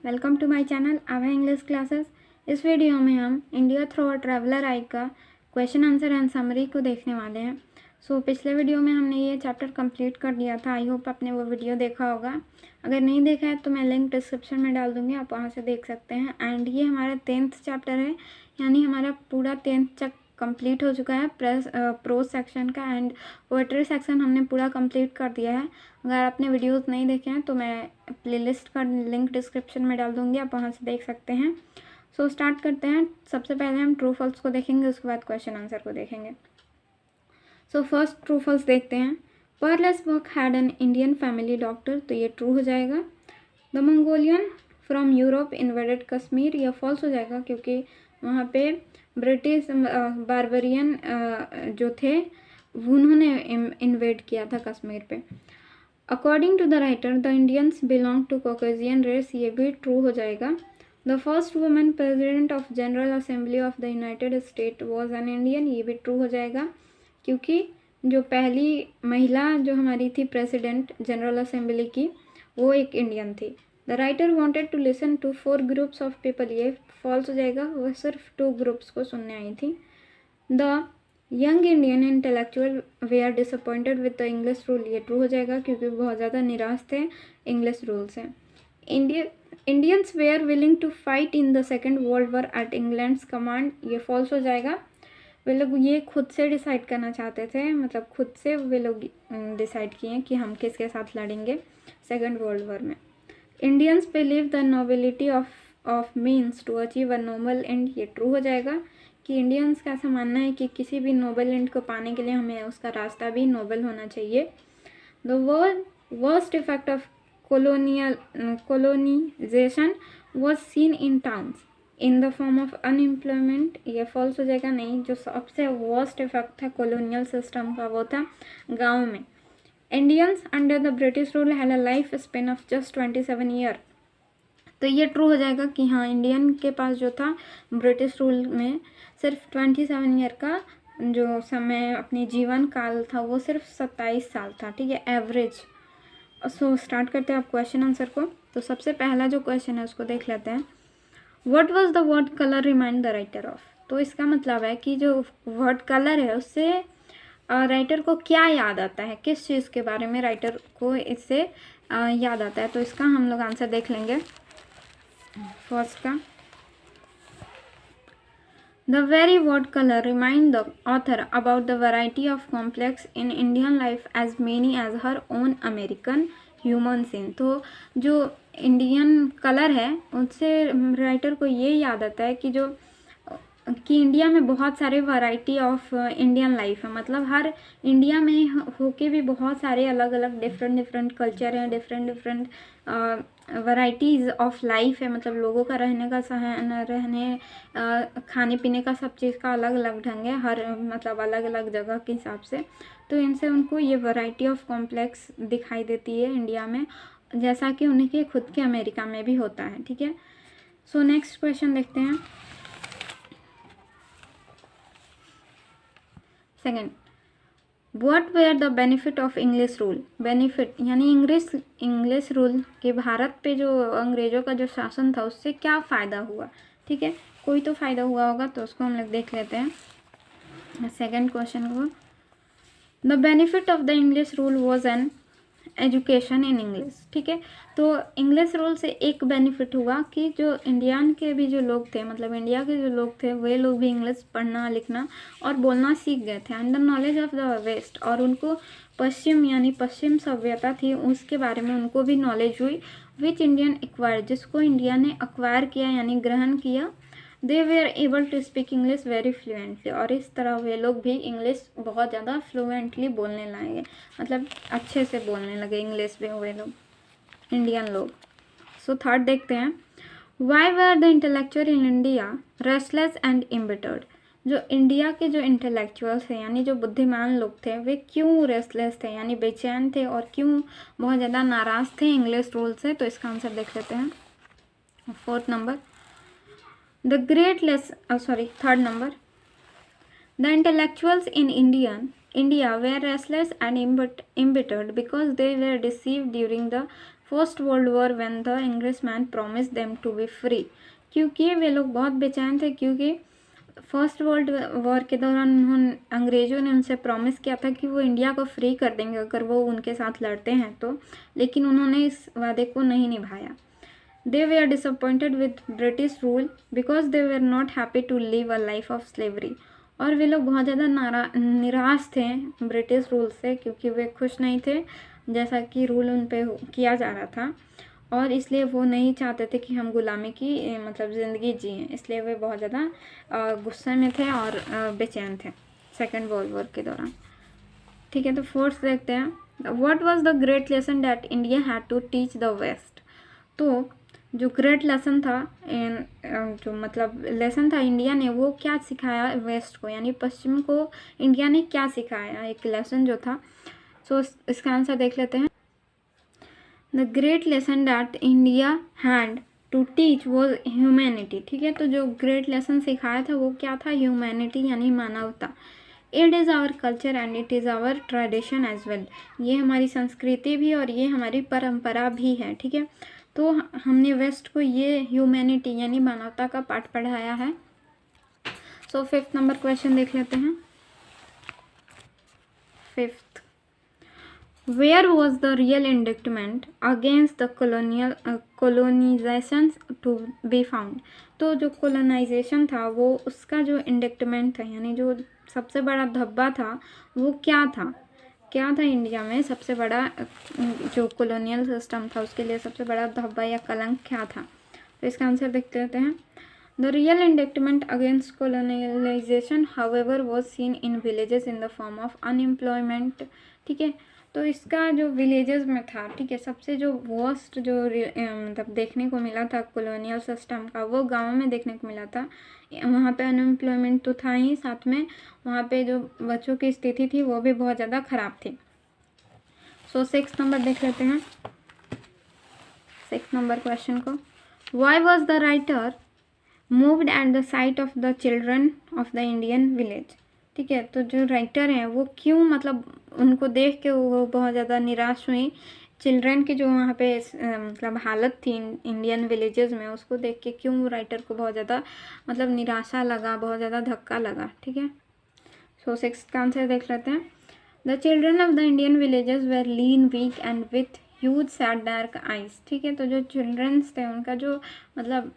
Welcome to my channel Abha English classes. इस video में हम India through a traveller eye का क्वेश्चन आंसर एंड समरी को देखने वाले हैं। पिछले वीडियो में हमने ये चैप्टर कंप्लीट कर दिया था। आई होप आपने वो वीडियो देखा होगा। अगर नहीं देखा है तो मैं लिंक डिस्क्रिप्शन में डाल दूँगी, आप वहाँ से देख सकते हैं। एंड ये हमारा 10th चैप्टर है, यानी हमारा पूरा 10th तक कंप्लीट हो चुका है। प्रोज सेक्शन का एंड पोएट्री सेक्शन हमने पूरा कंप्लीट कर दिया है। अगर आपने वीडियोस नहीं देखे हैं तो मैं प्लेलिस्ट का लिंक डिस्क्रिप्शन में डाल दूँगी, आप वहाँ से देख सकते हैं। स्टार्ट करते हैं। सबसे पहले हम ट्रू फॉल्स को देखेंगे, उसके बाद क्वेश्चन आंसर को देखेंगे। फर्स्ट ट्रू फॉल्स देखते हैं। Pearl S Buck had an Indian family doctor, तो ये ट्रू हो जाएगा। The Mongolian from Europe invaded Kashmir, यह फॉल्स हो जाएगा क्योंकि वहाँ पे ब्रिटिश बारबरियन जो थे उन्होंने इन्वेड किया था कश्मीर पे। According to the writer the Indians belong to Caucasian race, ये भी ट्रू हो जाएगा। The first women president of General Assembly of the United State was an Indian, ये भी ट्रू हो जाएगा क्योंकि जो पहली महिला जो हमारी थी प्रेसिडेंट जनरल असेंबली की, वो एक इंडियन थी। The writer wanted to listen to 4 groups of people, ये फॉल्स हो जाएगा, वह सिर्फ 2 ग्रुप्स को सुनने आई थी। The young Indian intellectual were disappointed with the English rule, ये ट्रू हो जाएगा क्योंकि बहुत ज़्यादा निराश थे इंग्लिश रूल से। Indians were willing to fight in the second world war at England's command, ये फॉल्स हो जाएगा। वे लोग ये खुद से डिसाइड करना चाहते थे, मतलब खुद से वे लोग डिसाइड किए कि हम किसके साथ लड़ेंगे सेकेंड वर्ल्ड वॉर में। Indians believe the nobility of means to achieve a noble end, ये ट्रू हो जाएगा कि इंडियंस का ऐसा मानना है कि किसी भी नोबल एंड को पाने के लिए हमें उसका रास्ता भी नोबल होना चाहिए। The worst effect of colonization was seen in towns in the form of unemployment, ये फॉल्स हो जाएगा। नहीं, जो सबसे वर्स्ट इफेक्ट था कॉलोनियल सिस्टम का वो था गाँव में। Indians under the British rule had a life span of just 27 year, तो ये ट्रू हो जाएगा कि हाँ, इंडियन के पास जो था ब्रिटिश रूल में सिर्फ 27 ईयर का जो समय अपने जीवन काल था वो सिर्फ 27 साल था, ठीक है, एवरेज। स्टार्ट करते हैं आप क्वेश्चन आंसर को। तो सबसे पहला जो क्वेश्चन है उसको देख लेते हैं। What was the word colour remind the writer of, तो इसका मतलब है कि जो वर्ड कलर है उससे राइटर को क्या याद आता है, किस चीज़ के बारे में राइटर को इससे याद आता है। तो इसका हम लोग आंसर देख लेंगे। फर्स्ट का, the very word color remind the author about the variety of complex in Indian life as many as her own American human scene, तो जो इंडियन कलर है उससे राइटर को ये याद आता है कि जो कि इंडिया में बहुत सारे वैरायटी ऑफ इंडियन लाइफ है, मतलब हर इंडिया में होके भी बहुत सारे अलग अलग डिफरेंट कल्चर हैं, डिफरेंट वैरायटीज़ ऑफ लाइफ है, मतलब लोगों का रहने का रहने खाने पीने का सब चीज़ का अलग अलग ढंग है, हर मतलब अलग अलग जगह के हिसाब से। तो इनसे उनको ये वैरायटी ऑफ कॉम्प्लेक्स दिखाई देती है इंडिया में, जैसा कि उनके खुद के अमेरिका में भी होता है, ठीक है। नेक्स्ट क्वेश्चन देखते हैं। Second, what were the benefit of English rule, benefit यानी इंग्लिश रूल के भारत पे जो अंग्रेज़ों का जो शासन था उससे क्या फ़ायदा हुआ, ठीक है, कोई तो फ़ायदा हुआ होगा, तो उसको हम लोग देख लेते हैं सेकेंड क्वेश्चन को। The benefit of the English rule was an education in English, ठीक है। तो इंग्लिश रूल से एक बेनिफिट हुआ कि जो इंडियन के भी जो लोग थे, मतलब इंडिया के जो लोग थे, वे लोग भी इंग्लिश पढ़ना लिखना और बोलना सीख गए थे। And the knowledge of the west, और उनको पश्चिम यानी पश्चिम सभ्यता थी उसके बारे में उनको भी नॉलेज हुई। विच इंडियन एक्वायर, जिसको इंडिया ने एक्वायर किया यानी ग्रहण किया। They were able to speak English very fluently, और इस तरह वे लोग भी इंग्लिश बहुत ज़्यादा फ्लुएंटली बोलने लगे, मतलब अच्छे से बोलने लगे इंग्लिश में वे लोग इंडियन लोग। थर्ड देखते हैं। Why were the intellectual in India restless and embittered, जो इंडिया के जो इंटेलेक्चुअल्स हैं यानी जो बुद्धिमान लोग थे वे क्यों रेस्टलेस थे यानी बेचैन थे, और क्यों बहुत ज़्यादा नाराज़ थे इंग्लिश रूल से। तो इसका आंसर देख लेते हैं। Fourth number, third number, the intellectuals in India were restless and embittered because they were deceived during the first world war when the English man promise them to be free. क्योंकि वे लोग बहुत बेचैन थे, क्योंकि फर्स्ट वर्ल्ड वॉर के दौरान उन्होंने अंग्रेज़ों ने उनसे प्रॉमिस किया था कि वो इंडिया को फ्री कर देंगे अगर वो उनके साथ लड़ते हैं तो, लेकिन उन्होंने इस वादे को नहीं निभाया। They were disappointed with British rule because they were not happy to live a life of slavery। और वे लोग बहुत ज़्यादा निराश थे ब्रिटिश रूल से, क्योंकि वे खुश नहीं थे जैसा कि रूल उन पे किया जा रहा था, और इसलिए वो नहीं चाहते थे कि हम गुलामी की मतलब ज़िंदगी जिएं, इसलिए वे बहुत ज़्यादा गुस्से में थे और बेचैन थे सेकेंड वर्ल्ड वॉर के दौरान। ठीक है, तो फोर्थ देखते हैं, what was the great lesson that India had to teach the west. तो जो ग्रेट लेसन था जो मतलब लेसन था इंडिया ने, वो क्या सिखाया वेस्ट को, यानी पश्चिम को इंडिया ने क्या सिखाया, एक लेसन जो था। सो इसका आंसर देख लेते हैं। The great lesson that India had to teach was humanity. ठीक है, तो जो ग्रेट लेसन सिखाया था वो क्या था, ह्यूमैनिटी यानी मानवता। It is our culture and it is our tradition as well. ये हमारी संस्कृति भी और ये हमारी परंपरा भी है। ठीक है, तो हमने वेस्ट को ये ह्यूमैनिटी यानी मानवता का पाठ पढ़ाया है। सो फिफ्थ नंबर क्वेश्चन देख लेते हैं। Fifth, where was the real indictment against the colonisation to be found. तो जो कोलोनाइजेशन था वो उसका जो इंडिक्टमेंट था यानी जो सबसे बड़ा धब्बा था वो क्या था इंडिया में सबसे बड़ा जो कॉलोनियल सिस्टम था उसके लिए सबसे बड़ा धब्बा या कलंक क्या था। तो इसका आंसर देख लेते हैं। The real indictment against colonialization however was seen in villages in the form of unemployment. ठीक है, तो इसका जो विलेजेस में था, ठीक है, सबसे जो वर्स्ट जो मतलब देखने को मिला था कॉलोनियल सिस्टम का, वो गाँव में देखने को मिला था। वहाँ पे अनएम्प्लॉयमेंट तो था ही, साथ में वहाँ पे जो बच्चों की स्थिति थी वो भी बहुत ज़्यादा ख़राब थी। सो 6 नंबर देख लेते हैं, 6 नंबर क्वेश्चन को। Y was the writer moved at the site of the children of the Indian village. ठीक है, तो जो राइटर हैं वो क्यों मतलब उनको देख के वो बहुत ज़्यादा निराश हुई, चिल्ड्रन की जो वहाँ पे मतलब हालत थी इंडियन विलेजेस में, उसको देख के क्यों राइटर को बहुत ज़्यादा मतलब निराशा लगा, बहुत ज़्यादा धक्का लगा। ठीक है, सो 6 का आंसर देख लेते हैं। The children of the Indian villages were lean weak and with huge sad dark eyes. ठीक है, तो जो चिल्ड्रंस थे उनका जो मतलब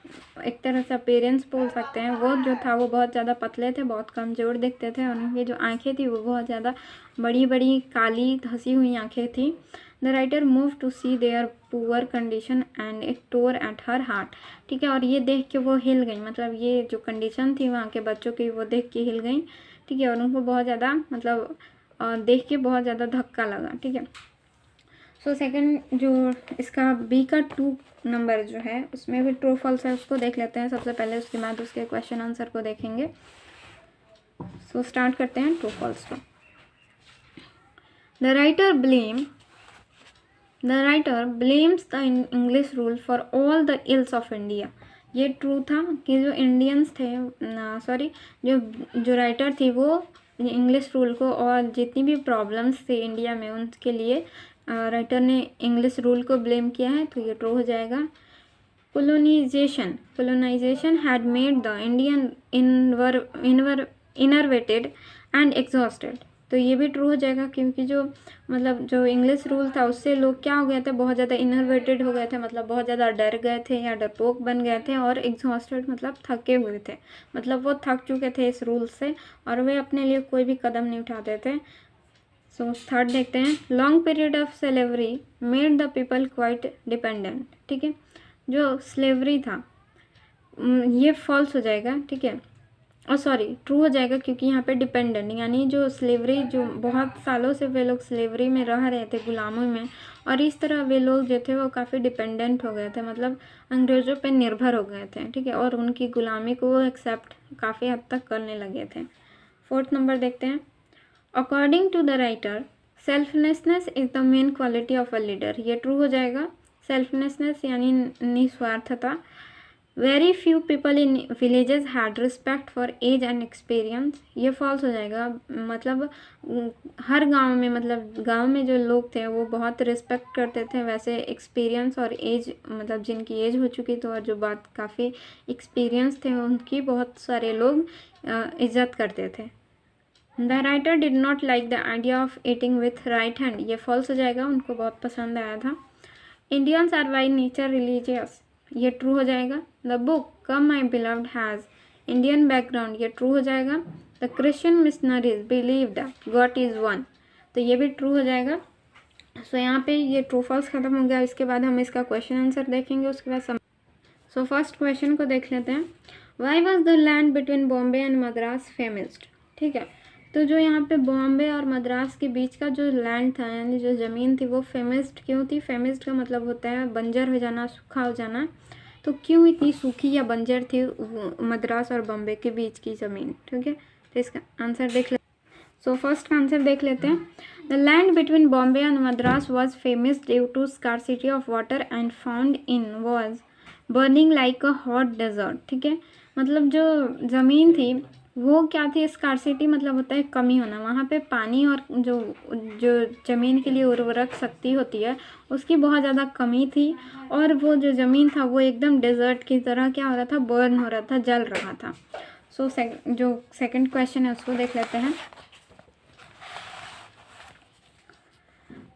एक तरह से अपीयरेंस बोल सकते हैं, वो जो था वो बहुत ज़्यादा पतले थे, बहुत कमज़ोर दिखते थे, उनकी जो आंखें थी वो बहुत ज़्यादा बड़ी बड़ी काली धसी हुई आंखें थी। The writer move to see their poor condition and it tore at her heart. ठीक है, और ये देख के वो हिल गई, मतलब ये जो कंडीशन थी वहाँ के बच्चों की वो देख के हिल गई। ठीक है, और उनको बहुत ज़्यादा मतलब देख के बहुत ज़्यादा धक्का लगा। ठीक है, सो सेकंड जो इसका बी का 2 नंबर जो है उसमें भी ट्रू फॉल्स है, उसको देख लेते हैं सबसे पहले, उसके बाद उसके क्वेश्चन आंसर को देखेंगे। सो स्टार्ट करते हैं ट्रू फॉल्स को। The writer blames the English rule for all the ills of India. ये ट्रू था कि जो इंडियंस थे जो राइटर थी वो इंग्लिश रूल को और जितनी भी प्रॉब्लम्स थी इंडिया में उनके लिए राइटर ने इंग्लिश रूल को ब्लेम किया है, तो ये ट्रू हो जाएगा। Colonisation had made the Indian enervated and exhausted. तो ये भी ट्रू हो जाएगा, क्योंकि जो मतलब जो इंग्लिश रूल था उससे लोग क्या हो गए थे, बहुत ज़्यादा इनर्वेटेड हो गए थे, मतलब बहुत ज़्यादा डर गए थे या डरपोक बन गए थे, और एग्जॉस्टेड मतलब थके हुए थे, मतलब वो थक चुके थे इस रूल से और वे अपने लिए कोई भी कदम नहीं उठाते थे। सो थर्ड देखते हैं। Long period of slavery made the people quite dependent. ठीक है, जो स्लेवरी था ये फॉल्स हो जाएगा। ठीक है, और सॉरी ट्रू हो जाएगा, क्योंकि यहाँ पे डिपेंडेंट यानी जो स्लेवरी जो बहुत सालों से वे लोग स्लेवरी में रह रहे थे, गुलामी में, और इस तरह वे लोग जो थे वो काफ़ी डिपेंडेंट हो गए थे, मतलब अंग्रेज़ों पे निर्भर हो गए थे। ठीक है, और उनकी गुलामी को वो एक्सेप्ट काफ़ी हद तक करने लगे थे। 4th नंबर देखते हैं। According to the writer selflessness is the main quality of a leader. ये ट्रू हो जाएगा। सेल्फलेसनेस यानी निस्वार्थता very few people in villages had respect for age and experience, ये फॉल्स हो जाएगा। मतलब हर गांव में, मतलब गांव में जो लोग थे वो बहुत रिस्पेक्ट करते थे, वैसे एक्सपीरियंस और एज, मतलब जिनकी एज हो चुकी थी और जो बात काफ़ी एक्सपीरियंस थे उनकी बहुत सारे लोग इज्जत करते थे। The writer did not like the idea of eating with right hand, ये फॉल्स हो जाएगा, उनको बहुत पसंद आया था। Indians are by nature religious, ये ट्रू हो जाएगा। The book Come My Beloved has Indian background, ये ट्रू हो जाएगा। The Christian missionaries believe that God is one, तो ये भी ट्रू हो जाएगा। सो यहाँ पे ये ट्रू फॉल्स खत्म हो गया। इसके बाद हम इसका क्वेश्चन आंसर देखेंगे, उसके बाद सो फर्स्ट क्वेश्चन को देख लेते हैं। Why was the land between Bombay and Madras famished, ठीक है। तो जो यहाँ पे बॉम्बे और मद्रास के बीच का जो लैंड था, यानी जो ज़मीन थी, वो फेमस्ड क्यों थी? फेमस्ड का मतलब होता है बंजर हो जाना, सूखा हो जाना। तो क्यों इतनी सूखी या बंजर थी मद्रास और बॉम्बे के बीच की ज़मीन, ठीक है। तो इसका आंसर देख लेते हैं। सो फर्स्ट का आंसर देख लेते हैं। The land between Bombay and Madras was famous due to scarcity of water and found in was burning like a hot desert, ठीक है। मतलब जो ज़मीन थी वो क्या थी? स्कार्सिटी मतलब होता है कमी होना, वहाँ पे पानी और जो जो ज़मीन के लिए उर्वरक शक्ति होती है उसकी बहुत ज़्यादा कमी थी, और वो जो ज़मीन था वो एकदम डेजर्ट की तरह क्या हो रहा था? बर्न हो रहा था, जल रहा था। सो जो सेकंड क्वेश्चन है उसको देख लेते हैं।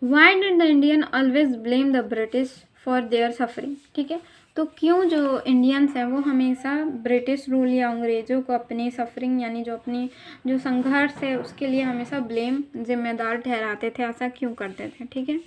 Why did the Indian always blame the British for their suffering, ठीक है। तो क्यों जो इंडियंस हैं वो हमेशा ब्रिटिश रूल या अंग्रेज़ों को अपनी सफरिंग, यानी जो अपनी जो संघर्ष है उसके लिए हमेशा ब्लेम, जिम्मेदार ठहराते थे, ऐसा क्यों करते थे, ठीक है।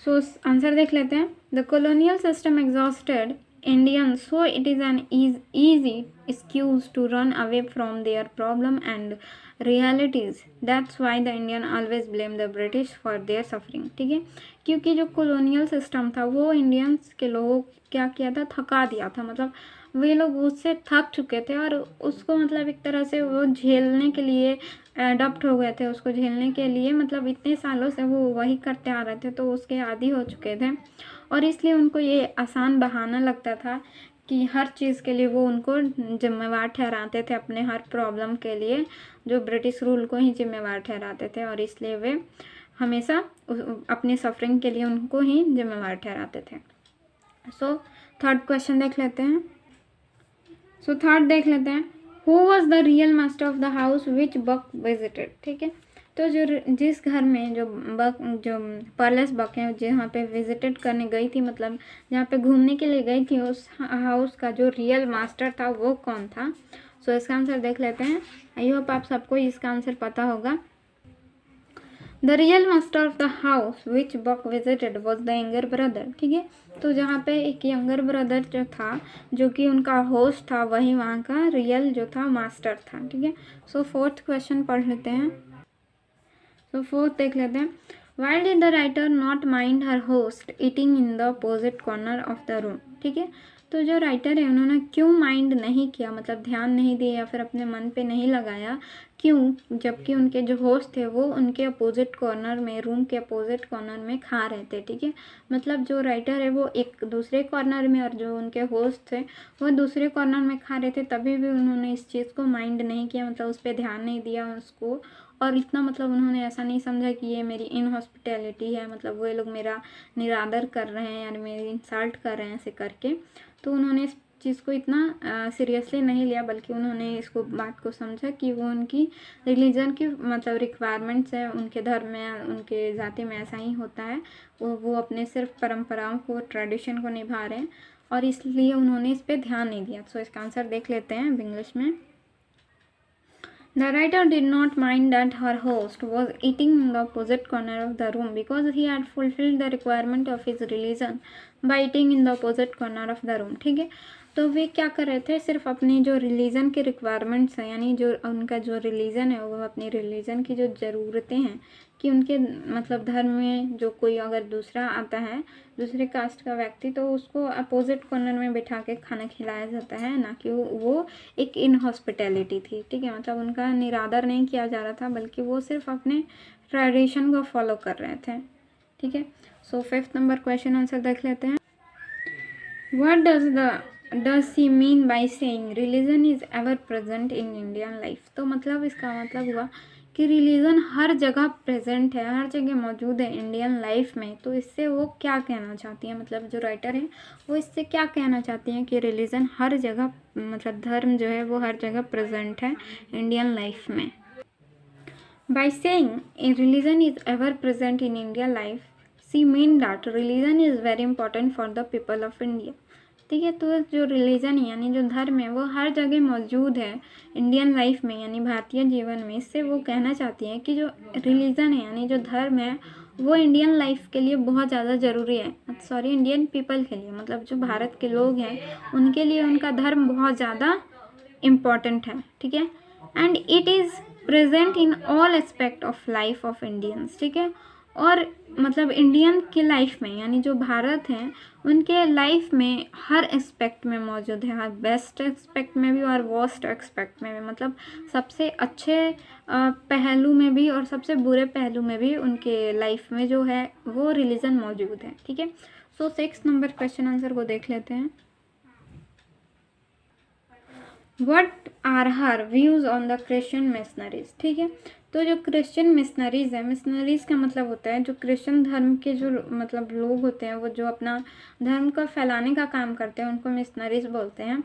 सो आंसर देख लेते हैं। The colonial system exhausted Indians, so it is an easy excuse to run away from their problem and realities. That's why the Indian always blame the British for their suffering, ठीक है। क्योंकि जो colonial system था वो Indians के लोगों क्या किया था? थका दिया था। मतलब वे लोग उससे थक चुके थे और उसको मतलब एक तरह से वो झेलने के लिए अडॉप्ट हो गए थे, उसको झेलने के लिए, मतलब इतने सालों से वो वही करते आ रहे थे तो उसके आदी हो चुके थे, और इसलिए उनको ये आसान बहाना लगता था कि हर चीज़ के लिए वो उनको जिम्मेवार ठहराते थे, अपने हर प्रॉब्लम के लिए जो ब्रिटिश रूल को ही जिम्मेवार ठहराते थे, और इसलिए वे हमेशा अपनी सफरिंग के लिए उनको ही जिम्मेवार ठहराते थे। सो थर्ड क्वेश्चन देख लेते हैं। सो थर्ड देख लेते हैं। Who was the real master of the house which Buck visited, ठीक है। तो जो जिस घर में जो पर्लेस बक है जहाँ पे विजिटेड करने गई थी, मतलब जहाँ पे घूमने के लिए गई थी, उस हाउस का जो रियल मास्टर था वो कौन था? सो इसका आंसर देख लेते हैं। आई होप आप सबको इसका आंसर पता होगा। The real master of the house which Buck visited was the younger brother, ठीक है। तो जहाँ पे एक यंगर ब्रदर जो था, जो कि उनका होस्ट था, वही वहाँ का रियल जो था मास्टर था, ठीक है। सो फोर्थ क्वेश्चन पढ़ लेते हैं। तो फोर्थ देख लेते हैं। Why did the writer not mind her host eating in the opposite corner of the room, ठीक है। तो जो राइटर है उन्होंने क्यों माइंड नहीं किया, मतलब ध्यान नहीं दिया या फिर अपने मन पे नहीं लगाया, क्यों? जबकि उनके जो होस्ट थे वो उनके अपोजिट कॉर्नर में, रूम के अपोजिट कॉर्नर में खा रहे थे, ठीक है। मतलब जो राइटर है वो एक दूसरे कॉर्नर में और जो उनके होस्ट थे वो दूसरे कॉर्नर में खा रहे थे, तभी भी उन्होंने इस चीज़ को माइंड नहीं किया, मतलब उस पर ध्यान नहीं दिया उसको, और इतना मतलब उन्होंने ऐसा नहीं समझा कि ये मेरी इनहॉस्पिटैलिटी है, मतलब वो लोग मेरा निरादर कर रहे हैं या मेरी इंसल्ट कर रहे हैं ऐसे करके। तो उन्होंने इस चीज़ को इतना सीरियसली नहीं लिया, बल्कि उन्होंने इसको बात को समझा कि वो उनकी रिलीजन की मतलब रिक्वायरमेंट्स है, उनके धर्म में, उनके जाति में ऐसा ही होता है, वो अपने सिर्फ परंपराओं को, ट्रेडिशन को निभा रहे हैं, और इसलिए उन्होंने इस पर ध्यान नहीं दिया। सो इसका आंसर देख लेते हैं अब इंग्लिश में। The writer did not mind that her host was eating in the opposite corner of the room because he had fulfilled the requirement of his religion by eating in the opposite corner of the room, ठीक है। तो वे क्या कर रहे थे? सिर्फ अपनी जो रिलीजन के रिक्वायरमेंट्स हैं, यानी जो उनका जो रिलीजन है वो अपनी रिलीजन की जो ज़रूरतें हैं कि उनके मतलब धर्म में जो कोई अगर दूसरा आता है, दूसरे कास्ट का व्यक्ति, तो उसको अपोजिट कॉर्नर में बिठा के खाना खिलाया जाता है, ना कि वो एक इनहॉस्पिटैलिटी थी, ठीक है। मतलब उनका निरादर नहीं किया जा रहा था, बल्कि वो सिर्फ अपने ट्रेडिशन को फॉलो कर रहे थे, ठीक है। So fifth number question answer देख लेते हैं। What does the does she mean by saying religion is ever present in Indian life? तो मतलब इसका मतलब हुआ कि रिलीजन हर जगह प्रेजेंट है, हर जगह मौजूद है इंडियन लाइफ में। तो इससे वो क्या कहना चाहती हैं, मतलब जो राइटर है वो इससे क्या कहना चाहती हैं कि रिलीजन हर जगह, मतलब धर्म जो है वो हर जगह प्रेजेंट है इंडियन लाइफ में। By saying a religion is ever present in India life, she mean that religion is very important for the people of India। ठीक है, तो जो रिलीजन यानी जो धर्म है वो हर जगह मौजूद है इंडियन लाइफ में यानी भारतीय जीवन में। इससे वो कहना चाहती है कि जो रिलीजन है यानी जो धर्म है वो इंडियन लाइफ के लिए बहुत ज़्यादा ज़रूरी है, सॉरी इंडियन पीपल के लिए, मतलब जो भारत के लोग हैं उनके लिए उनका धर्म बहुत ज़्यादा इम्पॉर्टेंट है। ठीक है, and it is present in all aspect of life of Indians. ठीक है, और मतलब इंडियन की लाइफ में यानी जो भारत हैं उनके लाइफ में हर एस्पेक्ट में मौजूद है, हर बेस्ट एस्पेक्ट में भी और वर्स्ट एस्पेक्ट में भी, मतलब सबसे अच्छे पहलू में भी और सबसे बुरे पहलू में भी उनके लाइफ में जो है वो रिलीजन मौजूद है। ठीक है, सो 6 नंबर क्वेश्चन आंसर को देख लेते हैं। What are her views on the Christian missionaries? ठीक है, तो जो क्रिश्चियन मिशनरीज़ है, मिशनरीज़ का मतलब होता है जो क्रिश्चियन धर्म के जो मतलब लोग होते हैं वो जो अपना धर्म को फैलाने का काम करते हैं उनको मिशनरीज़ बोलते हैं।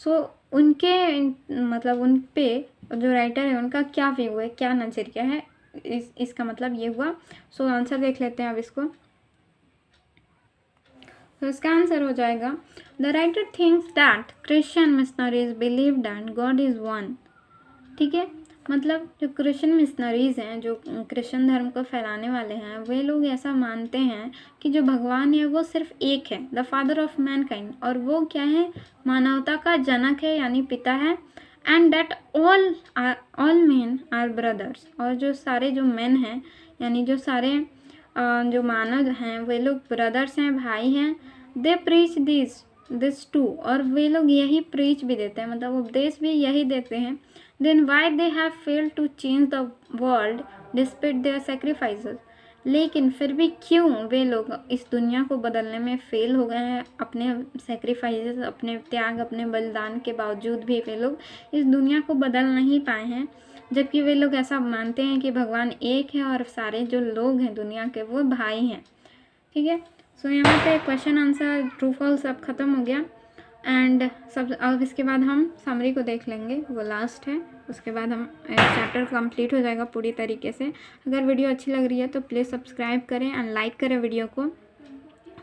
सो उनके मतलब उन पे जो राइटर है उनका क्या व्यू है, क्या नज़रिया है, इसका मतलब ये हुआ। सो आंसर देख लेते हैं अब इसको। तो इसका आंसर हो जाएगा the writer thinks that Christian missionaries believe that God is one. ठीक है, मतलब जो क्रिश्चियन मिशनरीज हैं जो क्रिश्चियन धर्म को फैलाने वाले हैं वे लोग ऐसा मानते हैं कि जो भगवान है वो सिर्फ एक है, द फादर ऑफ मैनकाइंड, और वो क्या है, मानवता का जनक है यानी पिता है, and that all men are brothers, और जो सारे जो मेन हैं यानी जो सारे जो मानव हैं वे लोग ब्रदर्स हैं, भाई हैं। दे प्रीच दिस टू, और वे लोग यही प्रीच भी देते हैं, मतलब उपदेश भी यही देते हैं। Then why they have failed to change the world despite their sacrifices, लेकिन फिर भी क्यों वे लोग इस दुनिया को बदलने में फेल हो गए हैं, अपने सेक्रीफाइसेस, अपने त्याग, अपने बलिदान के बावजूद भी वे लोग इस दुनिया को बदल नहीं पाए हैं, जबकि वे लोग ऐसा मानते हैं कि भगवान एक है और सारे जो लोग हैं दुनिया के वो भाई हैं। ठीक है, सो यहाँ पे क्वेश्चन आंसर ट्रू फॉल्स अब ख़त्म हो गया, एंड सब अब इसके बाद हम समरी को देख लेंगे, वो लास्ट है, उसके बाद हम चैप्टर कंप्लीट हो जाएगा पूरी तरीके से। अगर वीडियो अच्छी लग रही है तो प्लीज़ सब्सक्राइब करें एंड लाइक करें वीडियो को।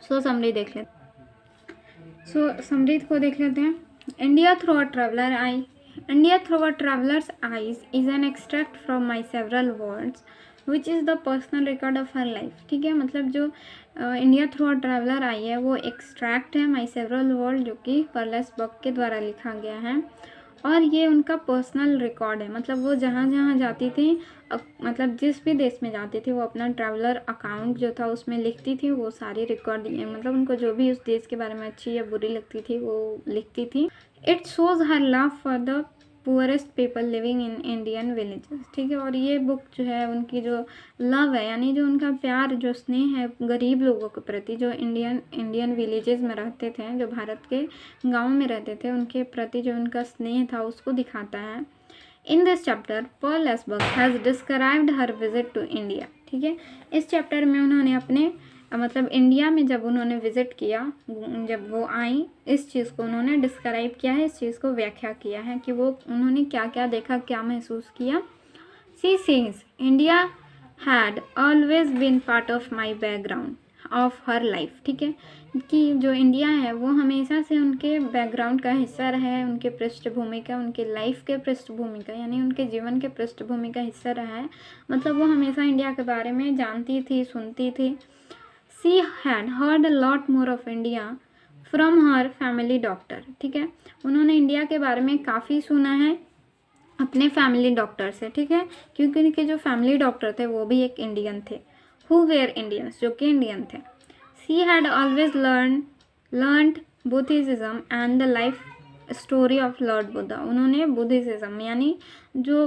सो समरी देख लेते समरी को देख लेते हैं। India through a traveller I, India through a traveler's eyes is an extract from my several words which is the personal record of her life। ठीक है, मतलब जो इंडिया थ्रू अ ट्रैवलर आई है वो एक्सट्रैक्ट है माई सेवरल वर्ल्ड जो कि पर्लेस बक के द्वारा लिखा गया है, और ये उनका पर्सनल रिकॉर्ड है, मतलब वो जहाँ जहाँ जाती थी मतलब जिस भी देश में जाती थी वो अपना ट्रैवलर अकाउंट जो था उसमें लिखती थी, वो सारी रिकॉर्ड मतलब उनको जो भी उस देश के बारे में अच्छी या बुरी लगती थी वो लिखती थी। It shows her love for the poorest people living in Indian villages. ठीक है, और ये बुक जो है उनकी जो लव है यानी जो उनका प्यार, जो स्नेह है गरीब लोगों के प्रति जो इंडियन विलेजेस में रहते थे, जो भारत के गाँव में रहते थे, उनके प्रति जो उनका स्नेह था उसको दिखाता है। In this chapter Pearl S Buck has described her visit to India. ठीक है, इस चैप्टर में उन्होंने अपने मतलब इंडिया में जब उन्होंने विज़िट किया, जब वो आई, इस चीज़ को उन्होंने डिस्क्राइब किया है, इस चीज़ को व्याख्या किया है कि वो उन्होंने क्या क्या देखा, क्या महसूस किया। She says India had always been part of my background of her life. ठीक है, कि जो इंडिया है वो हमेशा से उनके बैकग्राउंड का हिस्सा रहा है, उनके पृष्ठभूमि का, उनके लाइफ के पृष्ठभूमि का यानी उनके जीवन के पृष्ठभूमि का हिस्सा रहा है, मतलब वो हमेशा इंडिया के बारे में जानती थी, सुनती थी। She had heard a lot more of India from her family doctor। ठीक है, उन्होंने इंडिया के बारे में काफ़ी सुना है अपने फैमिली डॉक्टर से। ठीक है, क्योंकि उनके जो फैमिली डॉक्टर थे वो भी एक इंडियन थे, who were Indians, जो कि इंडियन थे। She had always learned Buddhism and the life story of Lord Buddha. उन्होंने बुद्धिज़्म यानी जो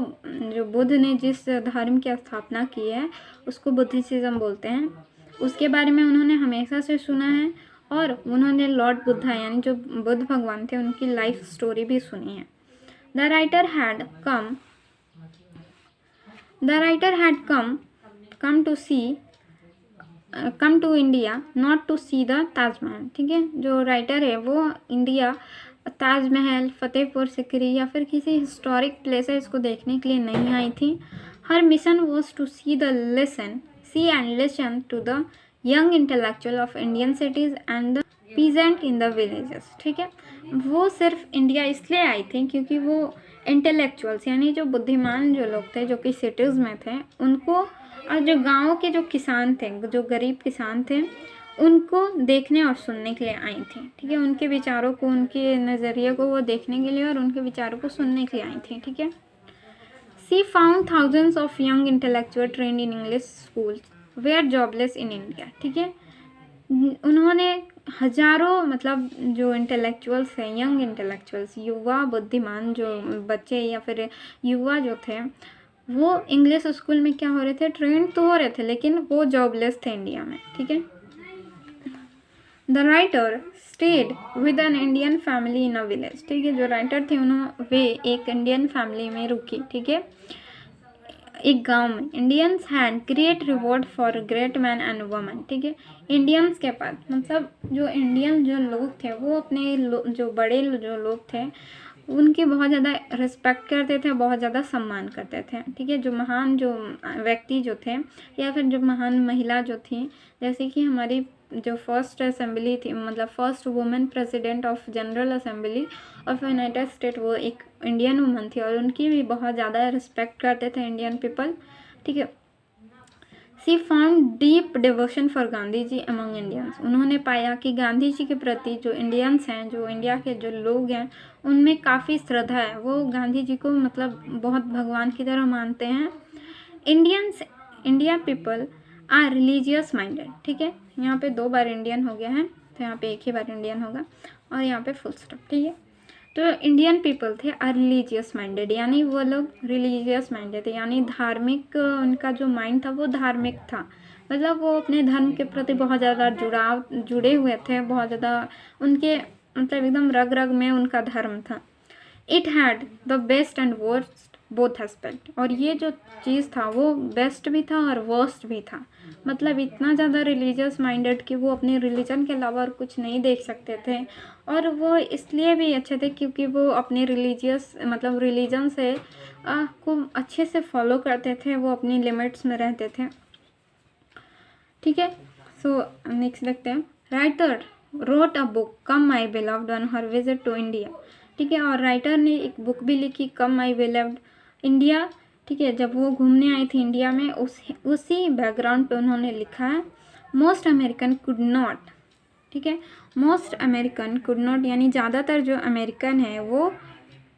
बुद्ध ने जिस धर्म की स्थापना की है उसको बुद्धिज़्म बोलते हैं, उसके बारे में उन्होंने हमेशा से सुना है, और उन्होंने लॉर्ड बुद्धा यानी जो बुद्ध भगवान थे उनकी लाइफ स्टोरी भी सुनी है। The writer had come to India not to see the Taj Mahal. ठीक है, जो राइटर है वो इंडिया ताजमहल, फतेहपुर सिकरी या फिर किसी हिस्टोरिक प्लेसेस को देखने के लिए नहीं आई थी। Her mission was to see and listen to the young intellectual of Indian cities and the peasant in the villages. ठीक है, वो सिर्फ इंडिया इसलिए आई थी क्योंकि वो इंटेलेक्चुअल्स यानी जो बुद्धिमान जो लोग थे जो कि सिटीज़ में थे उनको, और जो गाँव के जो किसान थे, जो गरीब किसान थे, उनको देखने और सुनने के लिए आई थी। ठीक है, उनके विचारों को, उनके नज़रिए को वो देखने के लिए और उनके विचारों को सुनने के लिए आई थी। ठीक है, she found thousands of young intellectual trained in English schools were jobless in India. ठीक है, उन्होंने हजारों मतलब जो इंटेलेक्चुअल्स हैं, यंग इंटेलेक्चुअल्स, युवा बुद्धिमान जो बच्चे या फिर युवा जो थे वो इंग्लिश स्कूल में क्या हो रहे थे, ट्रेंड तो हो रहे थे लेकिन वो जॉबलेस थे इंडिया में। ठीक है, the writer stayed with N Indian family in a village. ठीक है, जो राइटर थे वे एक इंडियन फैमिली में रुकी। ठीक है, एक गांव में। Indians had great reward for great man and woman. ठीक है, इंडियंस के पास मतलब जो इंडियन जो लोग थे वो अपने जो बड़े जो लोग थे उनकी बहुत ज़्यादा रिस्पेक्ट करते थे, बहुत ज़्यादा सम्मान करते थे। ठीक है, जो महान जो व्यक्ति जो थे या फिर जो महान महिला जो थी, जैसे कि हमारी जो फर्स्ट असेंबली थी, मतलब first women president of General Assembly of United state, वो एक इंडियन वुमन थी और उनकी भी बहुत ज़्यादा रिस्पेक्ट करते थे इंडियन पीपल। ठीक है, she found deep devotion for Gandhi ji among Indians. उन्होंने पाया कि गांधी जी के प्रति जो इंडियंस हैं, जो इंडिया के जो लोग हैं, उनमें काफ़ी श्रद्धा है। वो गांधी जी को मतलब बहुत भगवान की तरह मानते हैं। India people are religious minded. ठीक है, यहाँ पे 2 बार इंडियन हो गया है तो यहाँ पे एक ही बार इंडियन होगा और यहाँ पे फुल स्टॉप। ठीक है, तो इंडियन पीपल थे आर रिलीजियस माइंडेड, यानी वो लोग रिलीजियस माइंडेड थे, यानी धार्मिक, उनका जो माइंड था वो धार्मिक था। मतलब वो अपने धर्म के प्रति बहुत ज़्यादा जुड़े हुए थे, बहुत ज़्यादा उनके मतलब एकदम रग रग में उनका धर्म था। It had the best and worst both aspect. और ये जो चीज़ था वो बेस्ट भी था और वर्स्ट भी था। मतलब इतना ज़्यादा रिलीजियस माइंडेड कि वो अपने रिलीजन के अलावा और कुछ नहीं देख सकते थे, और वो इसलिए भी अच्छे थे क्योंकि वो अपने रिलीजन से को अच्छे से फॉलो करते थे, वो अपनी लिमिट्स में रहते थे। ठीक है, सो नेक्स्ट देखते हैं। Writer wrote a book Come My Beloved on her visit to India. ठीक है, और राइटर ने एक बुक भी लिखी, कम माई बिलव्ड इंडिया। ठीक है, जब वो घूमने आई थी इंडिया में, उसी बैकग्राउंड पे उन्होंने लिखा है मोस्ट अमेरिकन कुड नॉट। ठीक है, मोस्ट अमेरिकन कुड नॉट यानी ज़्यादातर जो अमेरिकन है वो,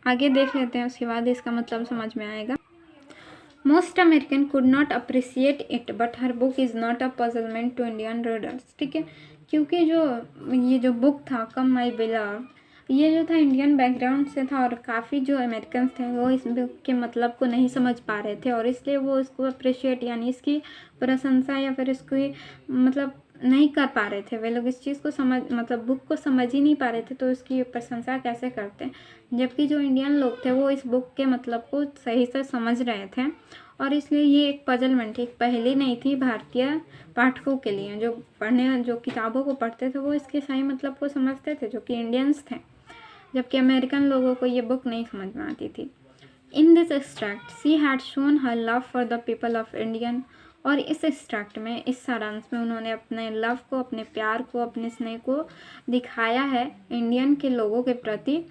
आगे देख लेते हैं उसके बाद इसका मतलब समझ में आएगा। Most American could not appreciate it but her book is not a puzzlement to Indian readers. ठीक है, क्योंकि ये जो बुक था कम माई बिलव्ड, ये जो था इंडियन बैकग्राउंड से था और काफ़ी जो अमेरिकन थे वो इस बुक के मतलब को नहीं समझ पा रहे थे और इसलिए वो इसको अप्रिशिएट यानी इसकी प्रशंसा या फिर इसकी मतलब नहीं कर पा रहे थे। वे लोग इस चीज़ को बुक को समझ ही नहीं पा रहे थे तो इसकी प्रशंसा कैसे करते, जबकि जो इंडियन लोग थे वो इस बुक के मतलब को सही से समझ रहे थे और इसलिए ये एक पजलमेंट, एक पहेली नहीं थी भारतीय पाठकों के लिए। जो किताबों को पढ़ते थे वो इसके सही मतलब को समझते थे, जो कि इंडियंस थे, जबकि अमेरिकन लोगों को ये बुक नहीं समझ में आती थी। In this extract she had shown her love for the people of Indian. और इस एक्सट्रैक्ट में, इस सारांश में उन्होंने अपने लव को, अपने प्यार को, अपने स्नेह को दिखाया है इंडियन के लोगों के प्रति।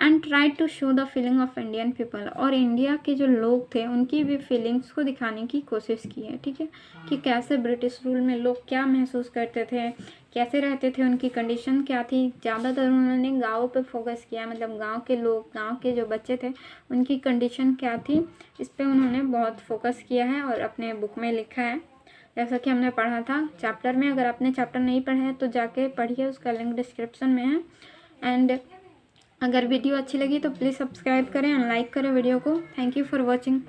And try to show the feeling of Indian people, और इंडिया के जो लोग थे उनकी भी फीलिंग्स को दिखाने की कोशिश की है। ठीक है, कि कैसे ब्रिटिश रूल में लोग क्या महसूस करते थे, कैसे रहते थे, उनकी कंडीशन क्या थी। ज़्यादातर उन्होंने गाँव पे फोकस किया, मतलब गाँव के लोग, गाँव के जो बच्चे थे उनकी कंडीशन क्या थी, इस पर उन्होंने बहुत फोकस किया है और अपने बुक में लिखा है। जैसा कि हमने पढ़ा था चैप्टर में, अगर आपने चैप्टर नहीं पढ़ा है तो जाके पढ़िए, उसका लिंक डिस्क्रिप्शन में है। एंड अगर वीडियो अच्छी लगी तो प्लीज़ सब्सक्राइब करें एंड लाइक करें वीडियो को। Thank you for watching.